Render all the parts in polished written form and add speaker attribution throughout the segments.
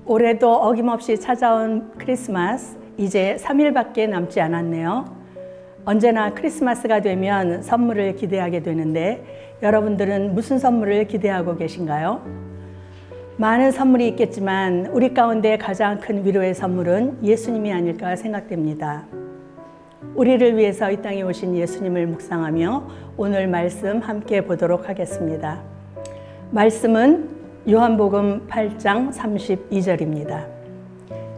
Speaker 1: 올해도 어김없이 찾아온 크리스마스, 이제 3일밖에 남지 않았네요. 언제나 크리스마스가 되면 선물을 기대하게 되는데 여러분들은 무슨 선물을 기대하고 계신가요? 많은 선물이 있겠지만 우리 가운데 가장 큰 위로의 선물은 예수님이 아닐까 생각됩니다. 우리를 위해서 이 땅에 오신 예수님을 묵상하며 오늘 말씀 함께 보도록 하겠습니다. 말씀은 요한복음 8장 32절입니다.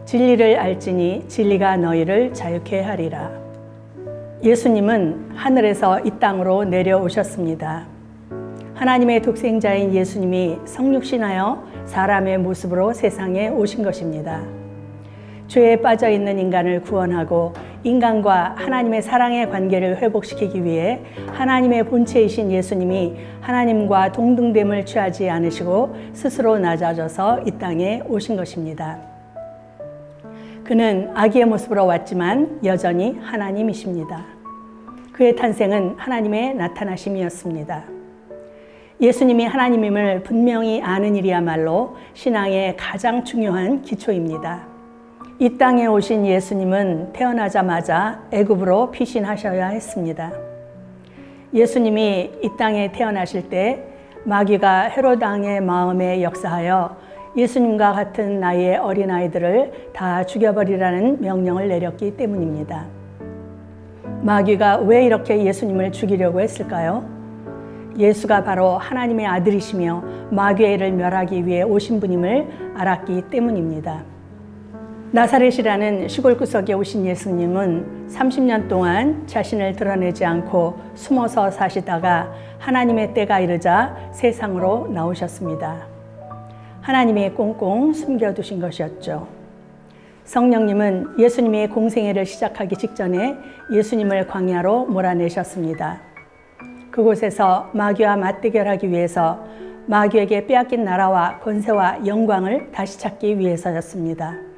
Speaker 1: 진리를 알지니 진리가 너희를 자유케 하리라. 예수님은 하늘에서 이 땅으로 내려오셨습니다. 하나님의 독생자인 예수님이 성육신하여 사람의 모습으로 세상에 오신 것입니다. 죄에 빠져 있는 인간을 구원하고 인간과 하나님의 사랑의 관계를 회복시키기 위해 하나님의 본체이신 예수님이 하나님과 동등됨을 취하지 않으시고 스스로 낮아져서 이 땅에 오신 것입니다. 그는 아기의 모습으로 왔지만 여전히 하나님이십니다. 그의 탄생은 하나님의 나타나심이었습니다. 예수님이 하나님임을 분명히 아는 일이야말로 신앙의 가장 중요한 기초입니다. 이 땅에 오신 예수님은 태어나자마자 애굽으로 피신하셔야 했습니다. 예수님이 이 땅에 태어나실 때 마귀가 헤롯 왕의 마음에 역사하여 예수님과 같은 나이의 어린아이들을 다 죽여버리라는 명령을 내렸기 때문입니다. 마귀가 왜 이렇게 예수님을 죽이려고 했을까요? 예수가 바로 하나님의 아들이시며 마귀의 일을 멸하기 위해 오신 분임을 알았기 때문입니다. 나사렛이라는 시골 구석에 오신 예수님은 30년 동안 자신을 드러내지 않고 숨어서 사시다가 하나님의 때가 이르자 세상으로 나오셨습니다. 하나님이 꽁꽁 숨겨두신 것이었죠. 성령님은 예수님이 공생애를 시작하기 직전에 예수님을 광야로 몰아내셨습니다. 그곳에서 마귀와 맞대결하기 위해서 마귀에게 빼앗긴 나라와 권세와 영광을 다시 찾기 위해서였습니다.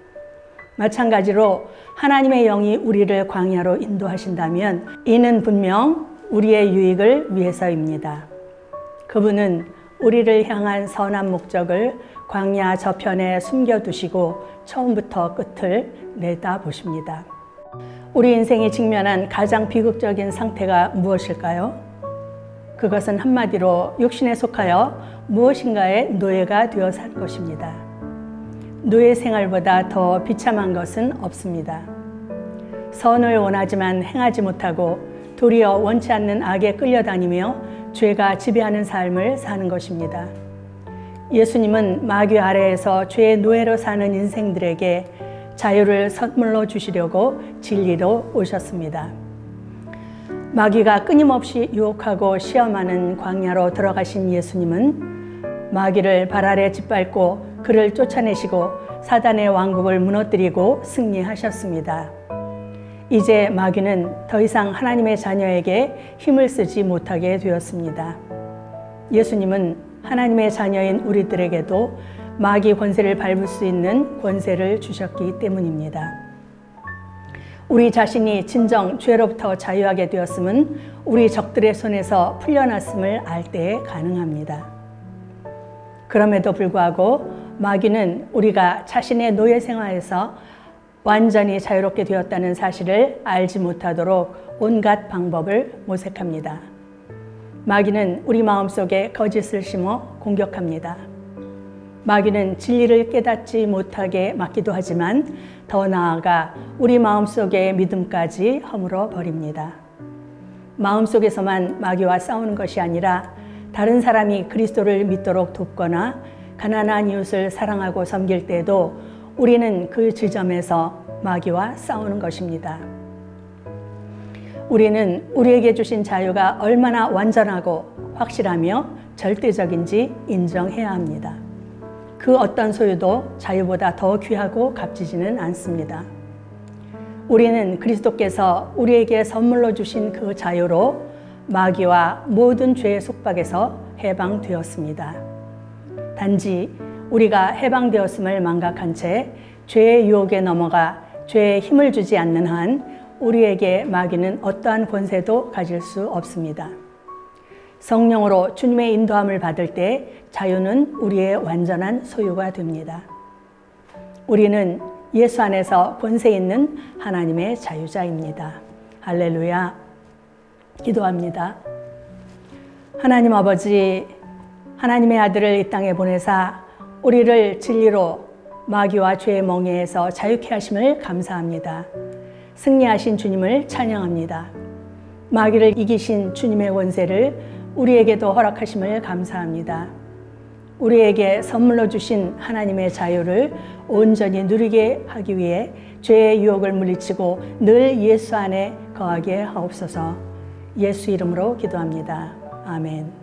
Speaker 1: 마찬가지로 하나님의 영이 우리를 광야로 인도하신다면 이는 분명 우리의 유익을 위해서입니다. 그분은 우리를 향한 선한 목적을 광야 저편에 숨겨두시고 처음부터 끝을 내다보십니다. 우리 인생이 직면한 가장 비극적인 상태가 무엇일까요? 그것은 한마디로 육신에 속하여 무엇인가의 노예가 되어 살 것입니다. 노예 생활보다 더 비참한 것은 없습니다. 선을 원하지만 행하지 못하고 도리어 원치 않는 악에 끌려다니며 죄가 지배하는 삶을 사는 것입니다. 예수님은 마귀 아래에서 죄의 노예로 사는 인생들에게 자유를 선물로 주시려고 진리로 오셨습니다. 마귀가 끊임없이 유혹하고 시험하는 광야로 들어가신 예수님은 마귀를 발 아래 짓밟고 그를 쫓아내시고 사단의 왕국을 무너뜨리고 승리하셨습니다. 이제 마귀는 더 이상 하나님의 자녀에게 힘을 쓰지 못하게 되었습니다. 예수님은 하나님의 자녀인 우리들에게도 마귀 권세를 밟을 수 있는 권세를 주셨기 때문입니다. 우리 자신이 진정 죄로부터 자유하게 되었음은 우리 적들의 손에서 풀려났음을 알 때에 가능합니다. 그럼에도 불구하고 마귀는 우리가 자신의 노예 생활에서 완전히 자유롭게 되었다는 사실을 알지 못하도록 온갖 방법을 모색합니다. 마귀는 우리 마음속에 거짓을 심어 공격합니다. 마귀는 진리를 깨닫지 못하게 막기도 하지만 더 나아가 우리 마음속의 믿음까지 허물어 버립니다. 마음속에서만 마귀와 싸우는 것이 아니라 다른 사람이 그리스도를 믿도록 돕거나 가난한 이웃을 사랑하고 섬길 때에도 우리는 그 지점에서 마귀와 싸우는 것입니다. 우리는 우리에게 주신 자유가 얼마나 완전하고 확실하며 절대적인지 인정해야 합니다. 그 어떤 소유도 자유보다 더 귀하고 값지지는 않습니다. 우리는 그리스도께서 우리에게 선물로 주신 그 자유로 마귀와 모든 죄의 속박에서 해방되었습니다. 단지 우리가 해방되었음을 망각한 채 죄의 유혹에 넘어가 죄에 힘을 주지 않는 한 우리에게 마귀는 어떠한 권세도 가질 수 없습니다. 성령으로 주님의 인도함을 받을 때 자유는 우리의 완전한 소유가 됩니다. 우리는 예수 안에서 권세 있는 하나님의 자유자입니다. 할렐루야. 기도합니다. 하나님 아버지, 하나님의 아들을 이 땅에 보내사 우리를 진리로 마귀와 죄의 멍에에서 자유케 하심을 감사합니다. 승리하신 주님을 찬양합니다. 마귀를 이기신 주님의 권세를 우리에게도 허락하심을 감사합니다. 우리에게 선물로 주신 하나님의 자유를 온전히 누리게 하기 위해 죄의 유혹을 물리치고 늘 예수 안에 거하게 하옵소서. 예수 이름으로 기도합니다. 아멘.